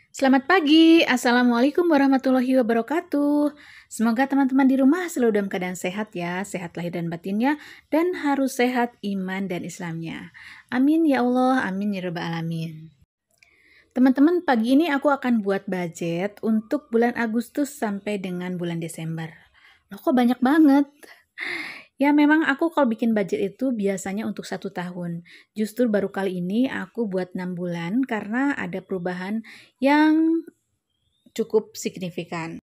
Selamat pagi, Assalamualaikum warahmatullahi wabarakatuh. Semoga teman-teman di rumah selalu dalam keadaan sehat ya, sehat lahir dan batinnya, dan harus sehat iman dan Islamnya. Amin ya Allah, amin ya rabbal alamin. Teman-teman, pagi ini aku akan buat budget untuk bulan Agustus sampai dengan bulan Desember. Loh kok banyak banget? Ya memang aku kalau bikin budget itu biasanya untuk 1 tahun. Justru baru kali ini aku buat 6 bulan karena ada perubahan yang cukup signifikan.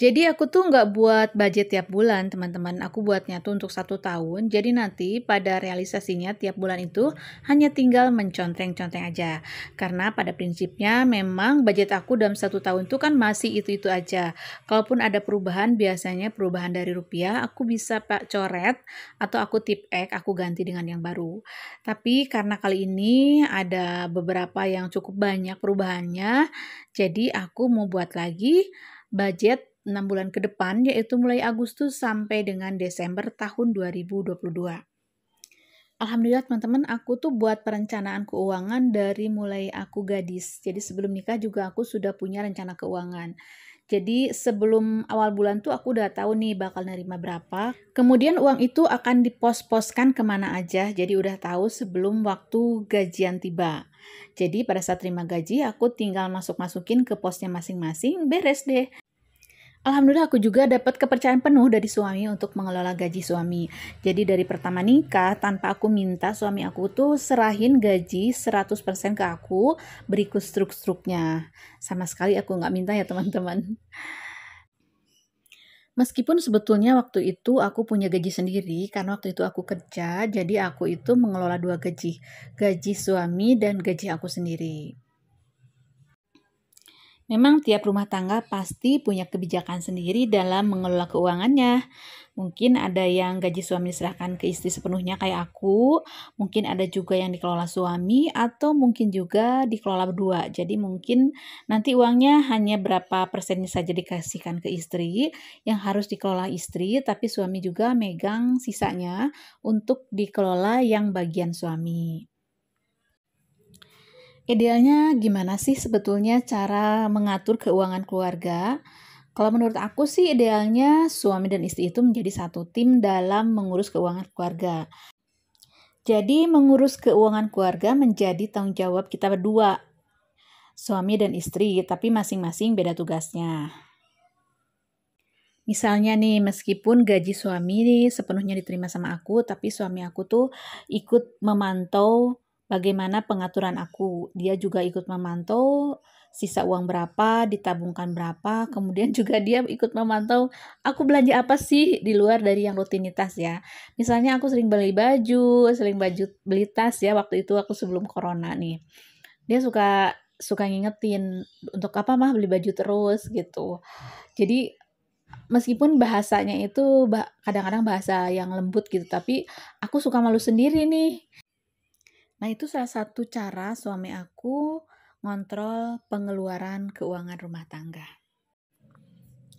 Jadi aku tuh nggak buat budget tiap bulan, teman-teman. Aku buatnya tuh untuk 1 tahun. Jadi nanti pada realisasinya tiap bulan itu hanya tinggal mencontreng-contreng aja. Karena pada prinsipnya memang budget aku dalam 1 tahun itu kan masih itu-itu aja. Kalaupun ada perubahan, biasanya perubahan dari rupiah, aku bisa pak coret atau aku tip X, aku ganti dengan yang baru. Tapi karena kali ini ada beberapa yang cukup banyak perubahannya, jadi aku mau buat lagi budget 6 bulan ke depan, yaitu mulai Agustus sampai dengan Desember tahun 2022. Alhamdulillah teman-teman, aku tuh buat perencanaan keuangan dari mulai aku gadis. Jadi sebelum nikah juga aku sudah punya rencana keuangan. Jadi sebelum awal bulan tuh aku udah tahu nih bakal nerima berapa. Kemudian uang itu akan dipos-poskan kemana aja. Jadi udah tahu sebelum waktu gajian tiba. Jadi pada saat terima gaji aku tinggal masuk-masukin ke posnya masing-masing, beres deh. Alhamdulillah aku juga dapat kepercayaan penuh dari suami untuk mengelola gaji suami. Jadi dari pertama nikah tanpa aku minta suami aku tuh serahin gaji 100% ke aku berikut struknya. Sama sekali aku nggak minta ya teman-teman. Meskipun sebetulnya waktu itu aku punya gaji sendiri karena waktu itu aku kerja, jadi aku itu mengelola dua gaji, gaji suami dan gaji aku sendiri. Memang tiap rumah tangga pasti punya kebijakan sendiri dalam mengelola keuangannya. Mungkin ada yang gaji suami diserahkan ke istri sepenuhnya kayak aku, mungkin ada juga yang dikelola suami, atau mungkin juga dikelola berdua. Jadi mungkin nanti uangnya hanya berapa persennya saja dikasihkan ke istri, yang harus dikelola istri, tapi suami juga megang sisanya untuk dikelola yang bagian suami. Idealnya gimana sih sebetulnya cara mengatur keuangan keluarga? Kalau menurut aku sih idealnya suami dan istri itu menjadi satu tim dalam mengurus keuangan keluarga. Jadi mengurus keuangan keluarga menjadi tanggung jawab kita berdua, suami dan istri, tapi masing-masing beda tugasnya. Misalnya nih, meskipun gaji suami nih sepenuhnya diterima sama aku, tapi suami aku tuh ikut memantau bagaimana pengaturan aku. Dia juga ikut memantau sisa uang berapa, ditabungkan berapa, kemudian juga dia ikut memantau aku belanja apa sih di luar dari yang rutinitas ya. Misalnya aku sering beli baju, beli tas ya waktu itu aku sebelum corona nih. Dia suka suka ngingetin untuk apa mah beli baju terus gitu. Jadi meskipun bahasanya itu kadang-kadang bahasa yang lembut gitu, tapi aku suka malu sendiri nih. Nah, itu salah satu cara suami aku ngontrol pengeluaran keuangan rumah tangga.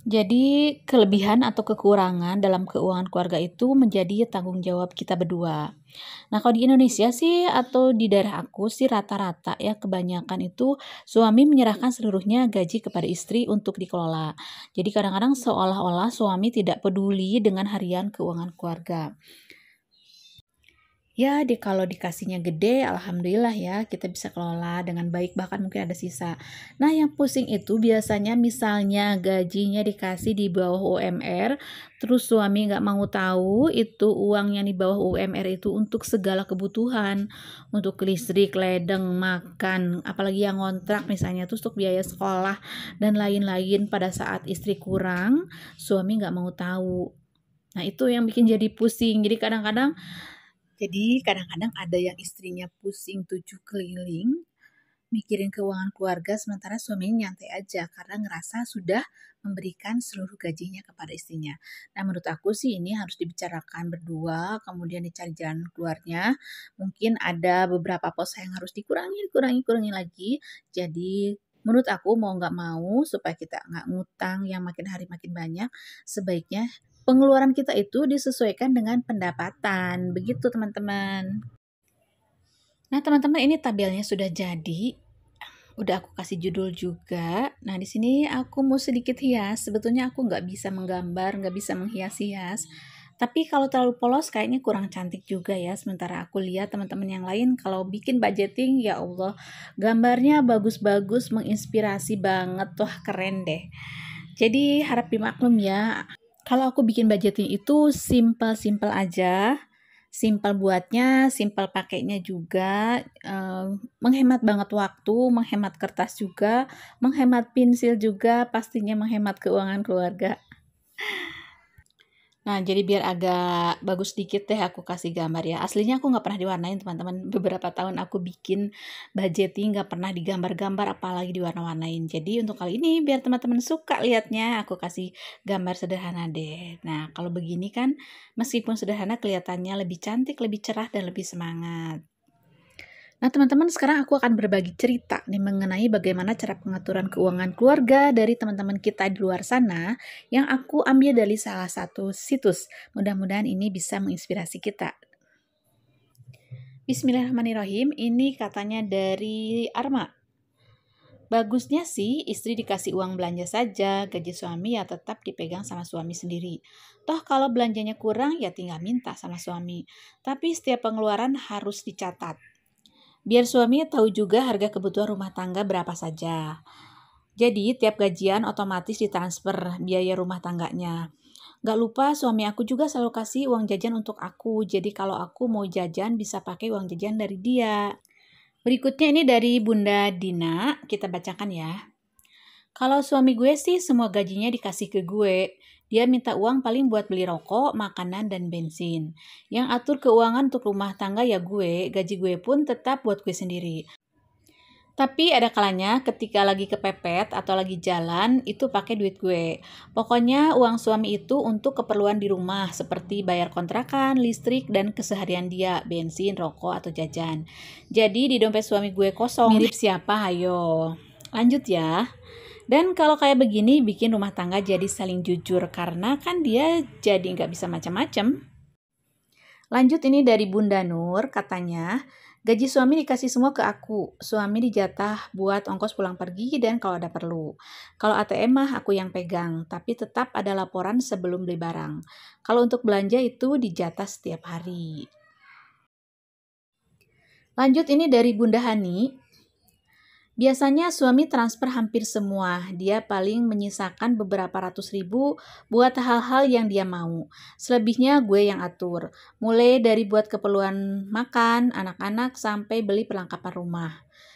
Jadi, kelebihan atau kekurangan dalam keuangan keluarga itu menjadi tanggung jawab kita berdua. Nah, kalau di Indonesia sih atau di daerah aku sih rata-rata ya kebanyakan itu suami menyerahkan seluruhnya gaji kepada istri untuk dikelola. Jadi kadang-kadang seolah-olah suami tidak peduli dengan harian keuangan keluarga. Ya, kalau dikasihnya gede, alhamdulillah ya, kita bisa kelola dengan baik, bahkan mungkin ada sisa. Nah, yang pusing itu biasanya misalnya gajinya dikasih di bawah UMR, terus suami nggak mau tahu itu uang yang di bawah UMR itu untuk segala kebutuhan, untuk listrik, ledeng, makan, apalagi yang ngontrak misalnya, terus untuk biaya sekolah, dan lain-lain pada saat istri kurang, suami nggak mau tahu. Nah, itu yang bikin jadi pusing. Jadi kadang-kadang ada yang istrinya pusing 7 keliling, mikirin keuangan keluarga, sementara suaminya nyantai aja karena ngerasa sudah memberikan seluruh gajinya kepada istrinya. Nah, menurut aku sih ini harus dibicarakan berdua, kemudian dicari jalan keluarnya. Mungkin ada beberapa pos yang harus dikurangi lagi. Jadi menurut aku mau nggak mau supaya kita nggak ngutang yang makin hari makin banyak, sebaiknya pengeluaran kita itu disesuaikan dengan pendapatan. Begitu teman-teman. Nah teman-teman, ini tabelnya sudah jadi. Udah aku kasih judul juga. Nah, di sini aku mau sedikit hias. Sebetulnya aku nggak bisa menggambar, nggak bisa menghias-hias. Tapi kalau terlalu polos kayaknya kurang cantik juga ya. Sementara aku lihat teman-teman yang lain kalau bikin budgeting, ya Allah, gambarnya bagus-bagus, menginspirasi banget. Wah, keren deh. Jadi harap dimaklum ya. Kalau aku bikin budgeting itu simple-simple aja. Simpel buatnya, simpel pakainya juga, menghemat banget waktu, menghemat kertas juga, menghemat pensil juga, pastinya menghemat keuangan keluarga. Nah, jadi biar agak bagus dikit deh aku kasih gambar ya. Aslinya aku nggak pernah diwarnain teman-teman. Beberapa tahun aku bikin budgeting nggak pernah digambar-gambar apalagi diwarna-warnain. Jadi untuk kali ini biar teman-teman suka lihatnya aku kasih gambar sederhana deh. Nah, kalau begini kan meskipun sederhana kelihatannya lebih cantik, lebih cerah dan lebih semangat. Nah, teman-teman, sekarang aku akan berbagi cerita nih mengenai bagaimana cara pengaturan keuangan keluarga dari teman-teman kita di luar sana yang aku ambil dari salah satu situs. Mudah-mudahan ini bisa menginspirasi kita. Bismillahirrahmanirrahim, ini katanya dari Arma. Bagusnya sih istri dikasih uang belanja saja, gaji suami ya tetap dipegang sama suami sendiri. Toh kalau belanjanya kurang ya tinggal minta sama suami. Tapi setiap pengeluaran harus dicatat. Biar suami tahu juga harga kebutuhan rumah tangga berapa saja. Jadi tiap gajian otomatis ditransfer biaya rumah tangganya. Gak lupa suami aku juga selalu kasih uang jajan untuk aku. Jadi kalau aku mau jajan bisa pakai uang jajan dari dia. Berikutnya ini dari Bunda Dina, kita bacakan ya. Kalau suami gue sih semua gajinya dikasih ke gue. Dia minta uang paling buat beli rokok, makanan, dan bensin. Yang atur keuangan untuk rumah tangga ya gue, gaji gue pun tetap buat gue sendiri. Tapi ada kalanya ketika lagi kepepet atau lagi jalan, itu pakai duit gue. Pokoknya uang suami itu untuk keperluan di rumah, seperti bayar kontrakan, listrik, dan keseharian dia, bensin, rokok, atau jajan. Jadi di dompet suami gue kosong. Mirip siapa? Ayo. Lanjut ya. Dan kalau kayak begini bikin rumah tangga jadi saling jujur karena kan dia jadi nggak bisa macam-macam. Lanjut ini dari Bunda Nur, katanya gaji suami dikasih semua ke aku. Suami dijatah buat ongkos pulang pergi dan kalau ada perlu. Kalau ATM mah aku yang pegang, tapi tetap ada laporan sebelum beli barang. Kalau untuk belanja itu dijatah setiap hari. Lanjut ini dari Bunda Hani. Biasanya suami transfer hampir semua, dia paling menyisakan beberapa ratus ribu buat hal-hal yang dia mau. Selebihnya gue yang atur, mulai dari buat keperluan makan, anak-anak, sampai beli perlengkapan rumah.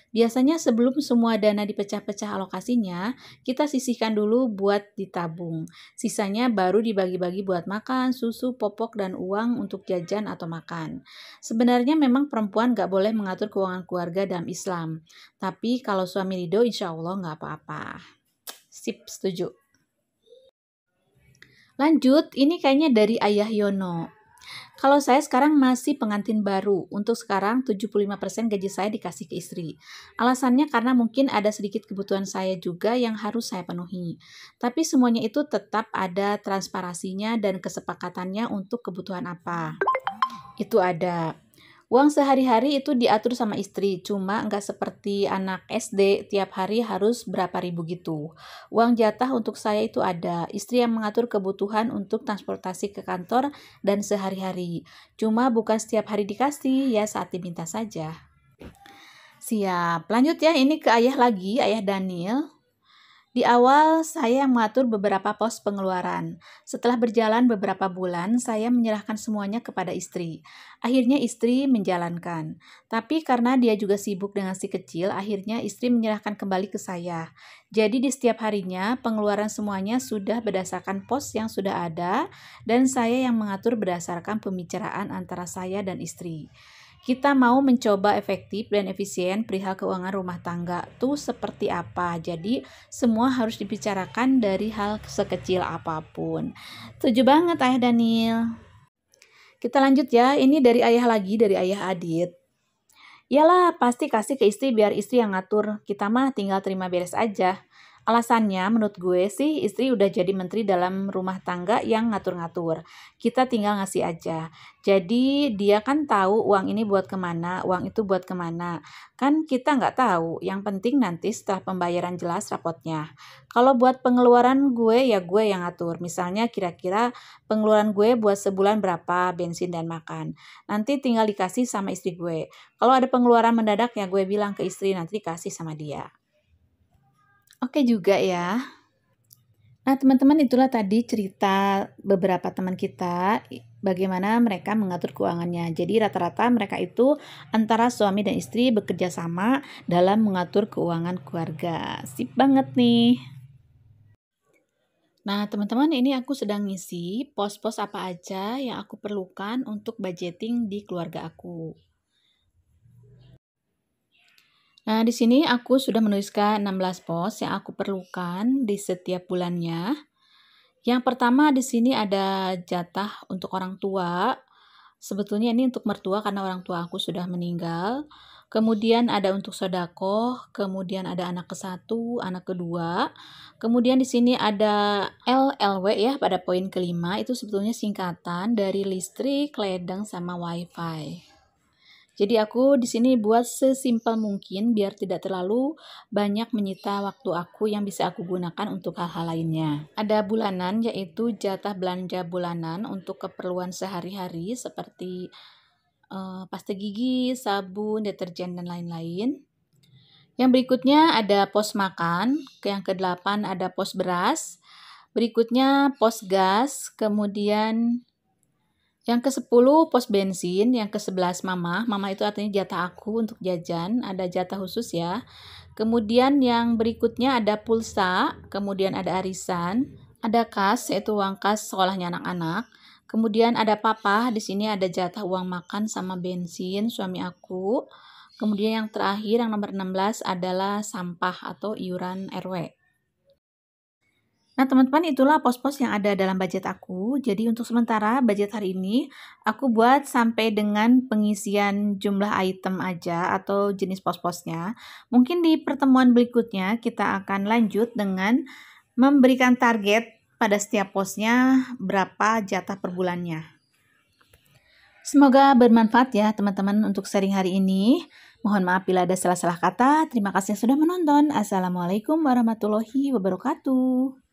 Biasanya sebelum semua dana dipecah-pecah alokasinya, kita sisihkan dulu buat ditabung. Sisanya baru dibagi-bagi buat makan, susu, popok, dan uang untuk jajan atau makan. Sebenarnya memang perempuan gak boleh mengatur keuangan keluarga dalam Islam. Tapi kalau suami ridho insya Allah nggak apa-apa. Sip, setuju. Lanjut, ini kayaknya dari Ayah Yono. Kalau saya sekarang masih pengantin baru, untuk sekarang 75% gaji saya dikasih ke istri. Alasannya karena mungkin ada sedikit kebutuhan saya juga yang harus saya penuhi. Tapi semuanya itu tetap ada transparansinya dan kesepakatannya untuk kebutuhan apa. Itu ada. Uang sehari-hari itu diatur sama istri, cuma nggak seperti anak SD, tiap hari harus berapa ribu gitu. Uang jatah untuk saya itu ada, istri yang mengatur kebutuhan untuk transportasi ke kantor dan sehari-hari. Cuma bukan setiap hari dikasih, ya saat diminta saja. Siap, lanjut ya, ini ke ayah lagi, ayah Daniel. Di awal, saya mengatur beberapa pos pengeluaran. Setelah berjalan beberapa bulan, saya menyerahkan semuanya kepada istri. Akhirnya istri menjalankan. Tapi karena dia juga sibuk dengan si kecil, akhirnya istri menyerahkan kembali ke saya. Jadi di setiap harinya, pengeluaran semuanya sudah berdasarkan pos yang sudah ada, dan saya yang mengatur berdasarkan pembicaraan antara saya dan istri. Kita mau mencoba efektif dan efisien perihal keuangan rumah tangga tuh seperti apa. Jadi semua harus dibicarakan dari hal sekecil apapun. Setuju banget Ayah Daniel. Kita lanjut ya, ini dari ayah lagi, dari ayah Adit. Iyalah, pasti kasih ke istri biar istri yang ngatur. Kita mah tinggal terima beres aja. Alasannya menurut gue sih istri udah jadi menteri dalam rumah tangga yang ngatur-ngatur. Kita tinggal ngasih aja. Jadi dia kan tahu uang ini buat kemana, uang itu buat kemana. Kan kita nggak tahu. Yang penting nanti setelah pembayaran jelas rapotnya. Kalau buat pengeluaran gue yang ngatur. Misalnya kira-kira pengeluaran gue buat sebulan berapa bensin dan makan. Nanti tinggal dikasih sama istri gue. Kalau ada pengeluaran mendadak ya gue bilang ke istri nanti dikasih sama dia. Oke juga ya. Nah, teman-teman itulah tadi cerita beberapa teman kita bagaimana mereka mengatur keuangannya. Jadi rata-rata mereka itu antara suami dan istri bekerja sama dalam mengatur keuangan keluarga. Sip banget nih. Nah, teman-teman ini aku sedang ngisi pos-pos apa aja yang aku perlukan untuk budgeting di keluarga aku. Nah, di sini aku sudah menuliskan 16 pos yang aku perlukan di setiap bulannya. Yang pertama di sini ada jatah untuk orang tua. Sebetulnya ini untuk mertua karena orang tua aku sudah meninggal. Kemudian ada untuk sedekah, kemudian ada anak ke-1, anak kedua. Kemudian di sini ada LLW ya pada poin kelima, itu sebetulnya singkatan dari listrik, ledeng sama wifi. Jadi aku di sini buat sesimpel mungkin biar tidak terlalu banyak menyita waktu aku yang bisa aku gunakan untuk hal-hal lainnya. Ada bulanan yaitu jatah belanja bulanan untuk keperluan sehari-hari seperti pasta gigi, sabun, deterjen dan lain-lain. Yang berikutnya ada pos makan, yang ke-8 ada pos beras, berikutnya pos gas, kemudian yang ke-10 pos bensin, yang ke-11 mama. Mama itu artinya jatah aku untuk jajan, ada jatah khusus ya. Kemudian yang berikutnya ada pulsa, kemudian ada arisan, ada kas yaitu uang kas sekolahnya anak-anak. Kemudian ada papa, di sini ada jatah uang makan sama bensin suami aku. Kemudian yang terakhir yang nomor 16 adalah sampah atau iuran RW. Nah, teman-teman itulah pos-pos yang ada dalam budget aku. Jadi untuk sementara budget hari ini aku buat sampai dengan pengisian jumlah item aja atau jenis pos-posnya. Mungkin di pertemuan berikutnya kita akan lanjut dengan memberikan target pada setiap posnya berapa jatah per bulannya. Semoga bermanfaat ya teman-teman untuk sharing hari ini. Mohon maaf bila ada salah-salah kata. Terima kasih yang sudah menonton. Assalamualaikum warahmatullahi wabarakatuh.